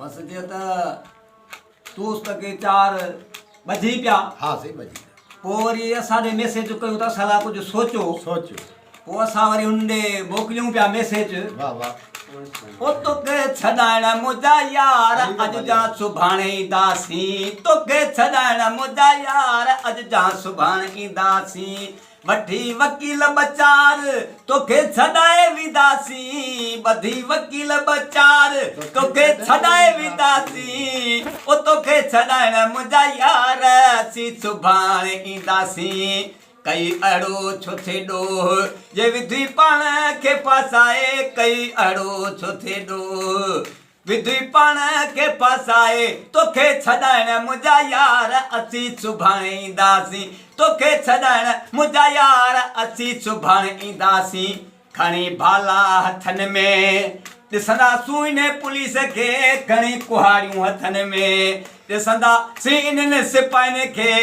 बस जे त दोस्त के चार बजी पिया। हाँ सही बजी पोइ वरी असां ॾे मैसेज कयूं त असां लाइ कुझु सोचो। सोचो पोइ असां वरी हुन ॾे मोकिलियूं पिया मैसेज। वाह वाह ओ तोखे छॾाइण मुंहिंजा यार अॼु जा सुभाणे ईंदासीं। तोखे छॾाइण मुंहिंजा यार अॼु जा सुभाणे ईंदासीं। वठी वकील बचार तोखे छॾाए वेंदासीं। ॿधी वकील बचार तोखे छॾाए वेंदासीं। ओ तोखे छॾाइण मुंहिंजा यार असीं सुभाणे ईंदासीं। कई अड़ो छो थे ॾोह जे विधी पाण खे फासाए। कई अड़ो छो थे ॾोह विधी पाण खे फासाए। तोखे छॾाइण मुंहिंजा यार असीं सुभाणे ईंदासीं। तोखे छॾाइण मुंहिंजा यार असीं सुभाणे ईंदासीं। खणी भाला हथनि में ॾिसंदासूं इन पुलिस खे। खणी कुहाड़ियूं हथनि में ॾिसंदासीं इन्हनि सिपाहियुनि खे।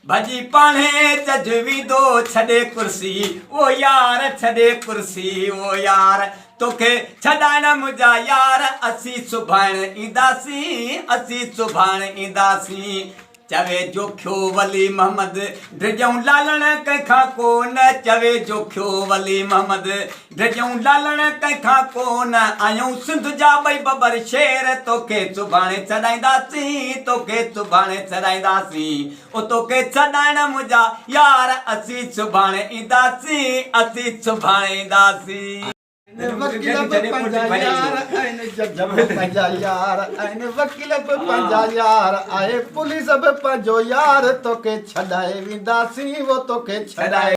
भॼी पाणे जज वेंदो छॾे कुर्सी। ओ यार छॾे कुर्सी ओ यार। तोखे छॾाइण मुंहिंजा यार असीं सुभाणे ईंदासीं। असीं सुभाणे ईंदासीं। चवे जोखियो वली मोहम्मद ड्रिजऊं लालण कंहिंखां कोन। चवे जोखियो वली मोहम्मद ड्रिजऊं लालण कंहिंखां कोन। आयूं सिंध जा ॿई बबर शेर तोखे सुभाणे छॾाईंदासीं। तोखे सुभाणे छॾाईंदासीं। ओ तोखे छॾाइण मुंहिंजा यार असीं सुभाणे ईंदासीं। असीं सुभाणे ईंदासीं। वकील बि पंहिंजा यार आहिनि जज बि पंहिंजा यार आहिनि वकील बि पंहिंजा यार आहे पुलिस बि पंहिंजो यार तोखे छॾाए वेंदासीं वो तोखे छॾाए